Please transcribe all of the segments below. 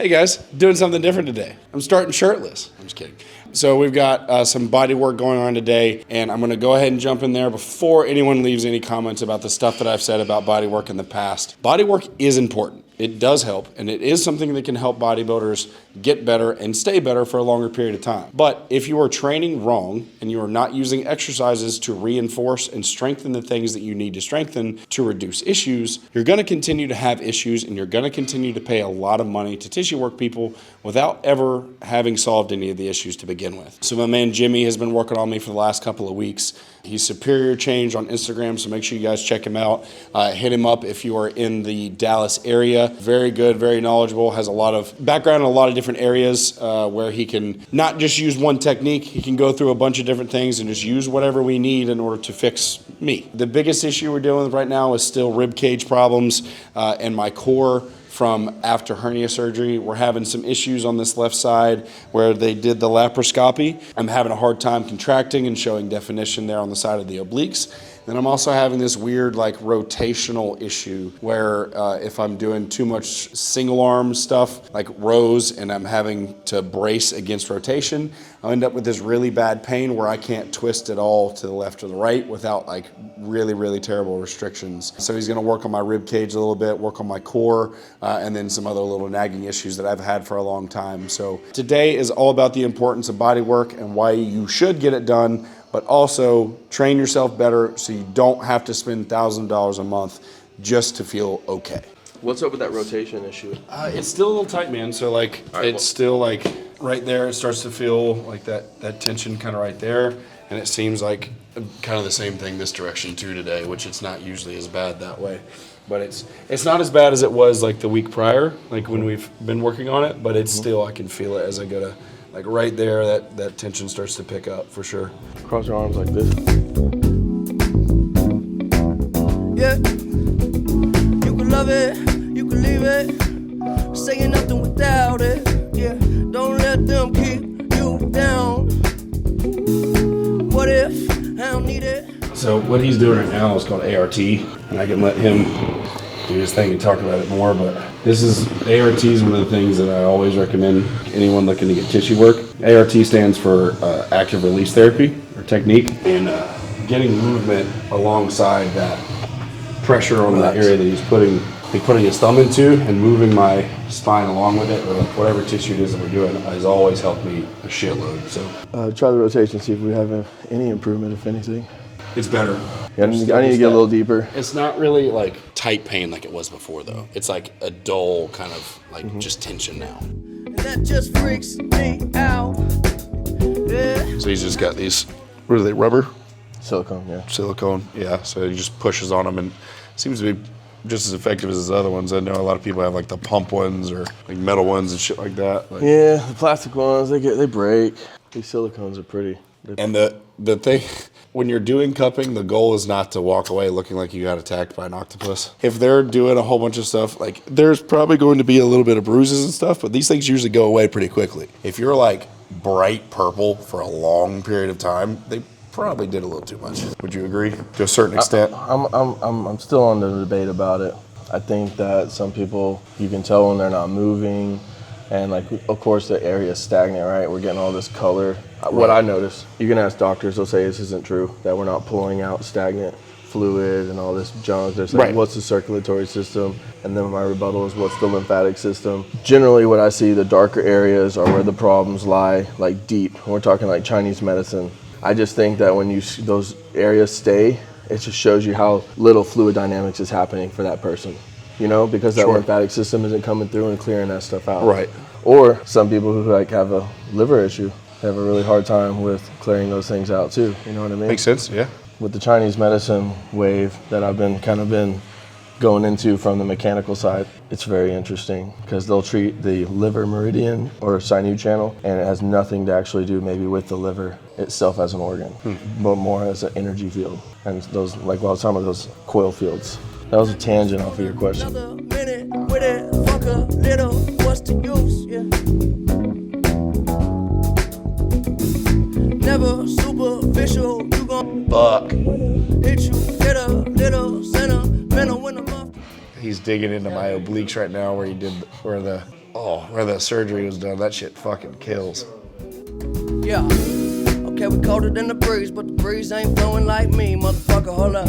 Hey guys, doing something different today. I'm starting shirtless. I'm just kidding. So we've got some body work going on today, and I'm going to go ahead and jump in there before anyone leaves any comments about the stuff that I've said about body work in the past. Body work is important. It does help, and it is something that can help bodybuilders get better and stay better for a longer period of time. But if you are training wrong and you are not using exercises to reinforce and strengthen the things that you need to strengthen to reduce issues, you're going to continue to have issues, and you're going to continue to pay a lot of money to tissue work people without ever having solved any of the issues to begin with. So my man Jimmy has been working on me for the last couple of weeks. He's Superior Change on Instagram, so make sure you guys check him out. Hit him up if you are in the Dallas area. Very good, very knowledgeable, has a lot of background in a lot of different areas where he can not just use one technique, he can go through a bunch of different things and just use whatever we need in order to fix me. The biggest issue we're dealing with right now is still rib cage problems and my core from after hernia surgery. We're having some issues on this left side where they did the laparoscopy. I'm having a hard time contracting and showing definition there on the side of the obliques. Then I'm also having this weird like rotational issue where if I'm doing too much single arm stuff like rows and I'm having to brace against rotation, I'll end up with this really bad pain where I can't twist at all to the left or the right without like really, really terrible restrictions. So he's gonna work on my rib cage a little bit, work on my core, and then some other little nagging issues that I've had for a long time. So today is all about the importance of body work and why you should get it done, but also train yourself better so you don't have to spend $1,000 a month just to feel okay. What's up with that rotation issue? It's still a little tight, man. So like, still like right there, it starts to feel like that tension kind of right there. And it seems like kind of the same thing this direction too today, which it's not usually as bad that way. But it's not as bad as it was like the week prior, like when we've been working on it, but it's still, I can feel it as I go to, like right there, that tension starts to pick up for sure. Cross your arms like this. Yeah, you can love it, you can leave it, saying nothing without it. Yeah, don't let them keep you down. What if I don't need it? So what he's doing right now is called ART, and I can let him do his thing and talk about it more, but this is, ART is one of the things that I always recommend anyone looking to get tissue work. ART stands for active release therapy or technique, and getting movement alongside that pressure on that area that he's putting his thumb into and moving my spine along with it, or like whatever tissue it is that we're doing, has always helped me a shitload. So Try the rotation, see if we have any improvement, if anything. it's better. Yeah, I need to get a little deeper. It's not really like tight pain like it was before though. It's like a dull kind of like just tension now. And that just freaks me out. Yeah. So he's just got these, what are they, rubber? Silicone, yeah. Silicone, yeah. So he just pushes on them and seems to be just as effective as his other ones. I know a lot of people have like the pump ones or like metal ones and shit like that. Like, Yeah, the plastic ones, they break. These silicones are pretty. and the thing, when you're doing cupping, the goal is not to walk away looking like you got attacked by an octopus. If they're doing a whole bunch of stuff, like there's probably going to be a little bit of bruises and stuff, but these things usually go away pretty quickly. If you're like bright purple for a long period of time, they probably did a little too much. Would you agree to a certain extent? I'm still on the debate about it. I think that some people, you can tell when they're not moving, and like, of course, the area is stagnant, right? We're getting all this color. What I notice, you can ask doctors, they'll say this isn't true, that we're not pulling out stagnant fluid and all this junk. They're saying, what's the circulatory system? And then my rebuttal is, what's the lymphatic system? Generally, what I see, the darker areas are where the problems lie, like deep. We're talking like Chinese medicine. I just think that when those areas stay, it just shows you how little fluid dynamics is happening for that person. You know, because that lymphatic system isn't coming through and clearing that stuff out. Right. Or some people who like have a liver issue have a really hard time with clearing those things out too. You know what I mean? Makes sense, yeah. With the Chinese medicine wave that I've been going into from the mechanical side, it's very interesting because they'll treat the liver meridian or sinew channel, and it has nothing to actually do maybe with the liver itself as an organ, but more as an energy field. And those, like what I was talking about, those coil fields. That was a tangent off of your question. Another minute with it, fuck a little, what's the use? Yeah. Never superficial, you gon' Fuck. hit you, get a little sentimental when I'm off. He's digging into my obliques right now where the where the surgery was done. That shit fucking kills. Yeah. Okay, we colder than the breeze, but the breeze ain't flowing like me, motherfucker. Hold up.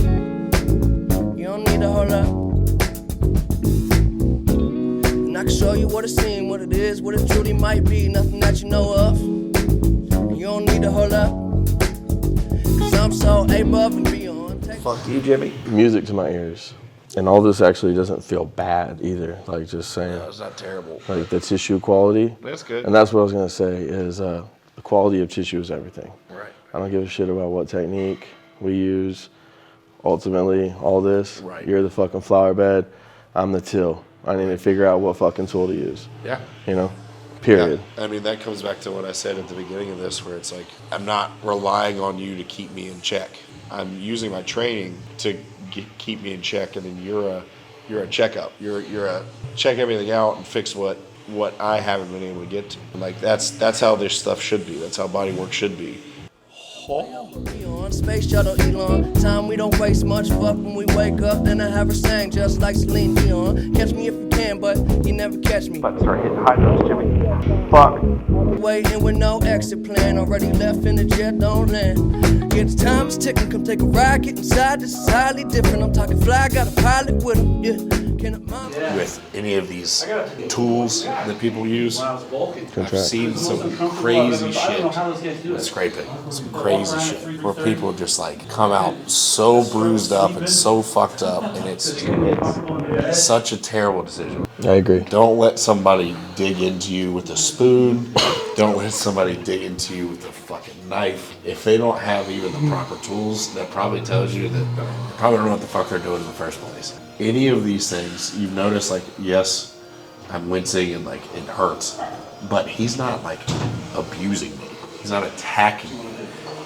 You don't need to hold up. And I can show you what it seems, what it is, what it truly might be. Nothing that you know of. And you don't need to hold up. Cause I'm so above and beyond. Fuck you, Jimmy. Music to my ears. And all this actually doesn't feel bad either. Like just saying. No, it's not terrible. Like the tissue quality. That's good. And that's what I was gonna say is the quality of tissue is everything. Right. I don't give a shit about what technique we use. Ultimately, all this, Right. You're the fucking flower bed, I'm the till. I need to figure out what fucking tool to use. Yeah. You know? Period. Yeah. I mean, that comes back to what I said at the beginning of this, where it's like, I'm not relying on you to keep me in check. I'm using my training to keep me in check, and then you're a checkup. You're a check everything out and fix what I haven't been able to get to. Like that's how this stuff should be. That's how bodywork should be. On space shuttle Elon, time we don't waste much. Fuck when we wake up, then I have her sang just like Celine Dion. Catch me if you can, but you never catch me. About to start hitting high notes, Jimmy. Fuck. Waiting with no exit plan, already left in the jet, don't land. Yeah, the time is ticking, come take a ride, get inside, this is highly different. I'm talking fly, got a pilot with him, yeah. With any of these tools that people use, I've seen some crazy shit with scraping. Some crazy shit where people just like come out so bruised up and so fucked up, and it's such a terrible decision. I agree. Don't let somebody dig into you with a spoon. Don't let somebody dig into you with a fucking knife. If they don't have even the proper tools, that probably tells you that they probably don't know what the fuck they're doing in the first place. Any of these things, you've noticed, like, yes, I'm wincing and like it hurts, but he's not like abusing me. He's not attacking me,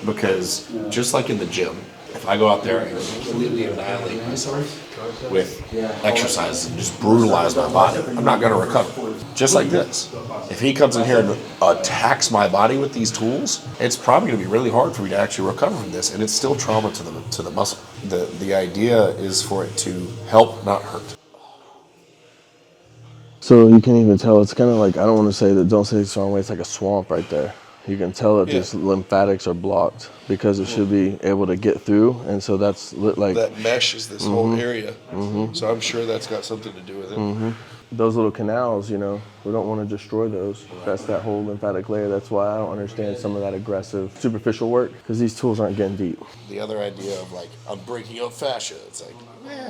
because just like in the gym, if I go out there and completely annihilate myself with exercises and just brutalize my body, I'm not going to recover. Just like this. If he comes in here and attacks my body with these tools, it's probably going to be really hard for me to actually recover from this, and it's still trauma to the muscle. The idea is for it to help, not hurt. So you can even tell, it's kind of like, I don't want to say that, don't say it the wrong way, it's like a swamp right there. You can tell that these lymphatics are blocked because it should be able to get through, and so that's like... That mesh is this whole area, so I'm sure that's got something to do with it. Those little canals, you know, we don't want to destroy those. That's that whole lymphatic layer. That's why I don't understand some of that aggressive, superficial work, because these tools aren't getting deep. The other idea of like, I'm breaking up fascia, it's like,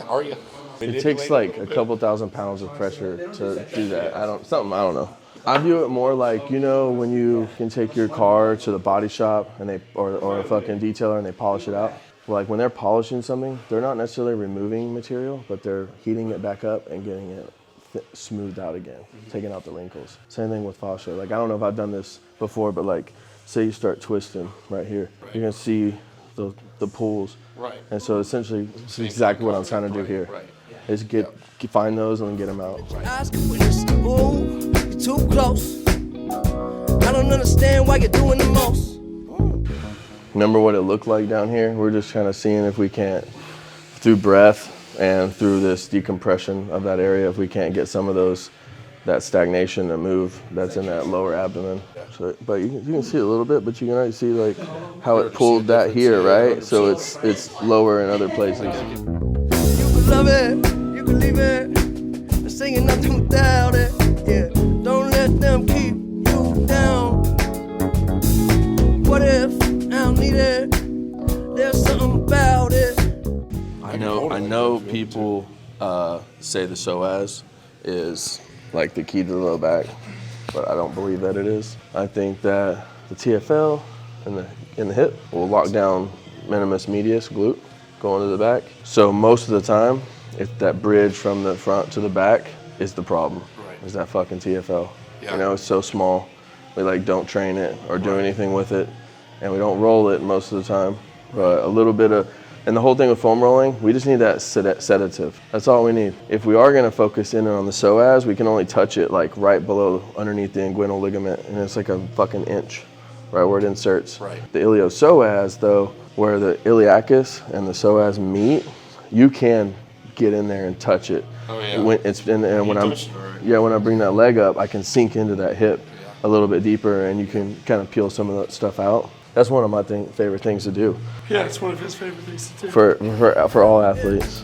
are you? It takes like a couple thousand pounds of pressure to do that. I don't know. I view it more like, you know, when you can take your car to the body shop and they or a fucking detailer and they polish it out. Like when they're polishing something, they're not necessarily removing material, but they're heating it back up and getting it smoothed out again, taking out the wrinkles. Same thing with fascia. Like, I don't know if I've done this before, but like, say you start twisting right here, you're gonna see the pulls. Right. And so essentially, it's exactly what I'm trying to do here. Right. Is find those and then get them out. Eyes can witness, ooh, you're too close. I don't understand why you're doing the most. Remember what it looked like down here? We're just kind of seeing if we can't, through breath and through this decompression of that area, if we can't get some of that stagnation to move that's in that lower abdomen. So, but you can see it a little bit, but you can already see like how it pulled that here, right? So it's lower in other places. You can love it, you can leave it. They're saying nothing without it. Yeah, don't let them keep you down. What if I don't need it? There's something about it. I know people say the psoas is like the key to the low back, but I don't believe that it is. I think that the TFL in the hip will lock down minimus medius glute going to the back. So most of the time, if that bridge from the front to the back is the problem, is that fucking TFL. Yeah. You know, it's so small. We like don't train it or do anything with it, and we don't roll it most of the time. But a little bit of, and the whole thing with foam rolling, we just need that sedative. That's all we need. If we are gonna focus in on the psoas, we can only touch it like right below, underneath the inguinal ligament, and it's like a fucking inch, right where it inserts. Right. The iliopsoas though, where the iliacus and the psoas meet, you can get in there and touch it. Oh, yeah. When it's and when I'm, touched it already. yeah, when I bring that leg up, I can sink into that hip a little bit deeper, and you can kind of peel some of that stuff out. That's one of my favorite things to do. Yeah, it's one of his favorite things to do. For all athletes.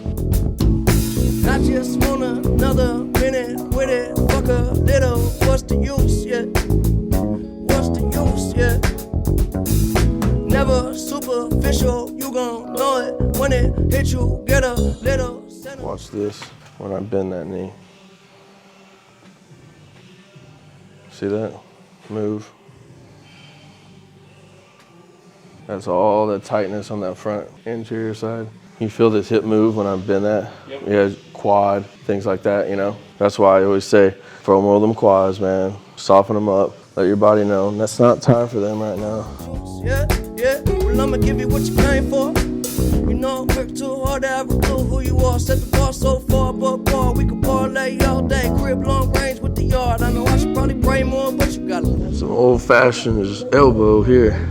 I just want another minute with it. Fuck a little, what's the use, yeah? What's the use, yeah? Never superficial, you gon' know it. When it hit you, get a little center. Watch this when I bend that knee. See that? Move. That's all the tightness on that front anterior side. You feel this hip move when I bend that? Yep. Yeah, quad, things like that, you know? That's why I always say, throw more of them quads, man. Soften them up. Let your body know. And that's not time for them right now. Yeah, yeah, well I'ma give you what you came for. You know, work too hard to have a clue who you are. Set the bar so far above bar. We can parlay all day. Crib long range with the yard. I know I should probably pray more, but you gotta live. Some old-fashioned just elbow here.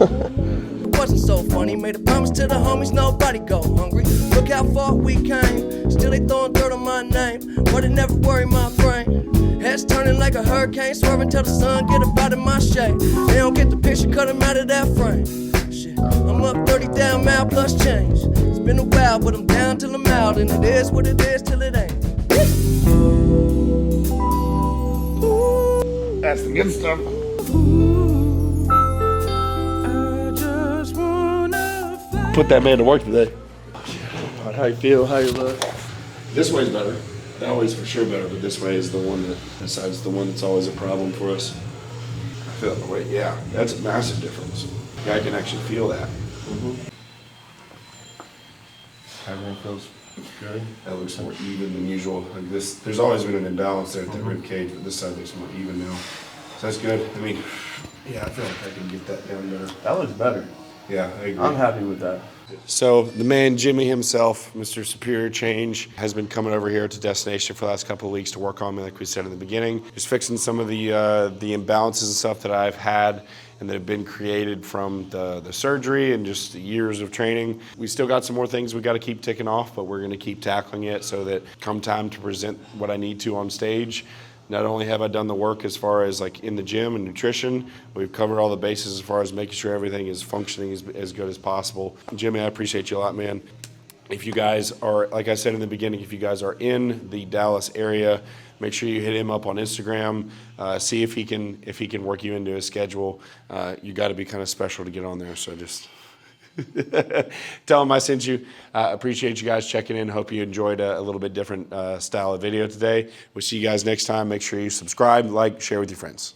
It wasn't so funny. Made a promise to the homies, nobody go hungry. Look how far we came. Still they throwing dirt on my name, but it never worried my brain. Heads turning like a hurricane, swerving till the sun get up out of my shade. They don't get the picture, cut them out of that frame. Shit, I'm up 30 down, mile plus change. It's been a while, but I'm down till I'm out, and it is what it is till it ain't. That's the good stuff. Put that man to work today. How you feel? How you look? This way's better. That way's for sure better, but this way is the one that, besides the one that's always a problem for us. I feel the way, yeah, that's a massive difference. Yeah, I can actually feel that. Everything feels good. That looks more even than usual. Like this, there's always been an imbalance there at the rib cage, but this side looks more even now. So that's good. I mean, yeah, I feel like I can get that down better. That looks better. Yeah, I agree. I'm happy with that. So the man Jimmy himself, Mr. Superior Change, has been coming over here to Destination for the last couple of weeks to work on me, like we said in the beginning. Just fixing some of the imbalances and stuff that I've had and that have been created from the surgery and just the years of training. We still got some more things we got to keep ticking off, but we're going to keep tackling it so that come time to present what I need to on stage, not only have I done the work as far as like in the gym and nutrition, we've covered all the bases as far as making sure everything is functioning as good as possible. Jimmy, I appreciate you a lot, man. If you guys are, like I said in the beginning, if you guys are in the Dallas area, make sure you hit him up on Instagram. See if he can work you into his schedule. You got to be kind of special to get on there. So just tell him I sent you. Appreciate you guys checking in. Hope you enjoyed a little bit different style of video today. We'll see you guys next time. Make sure you subscribe, like, share with your friends.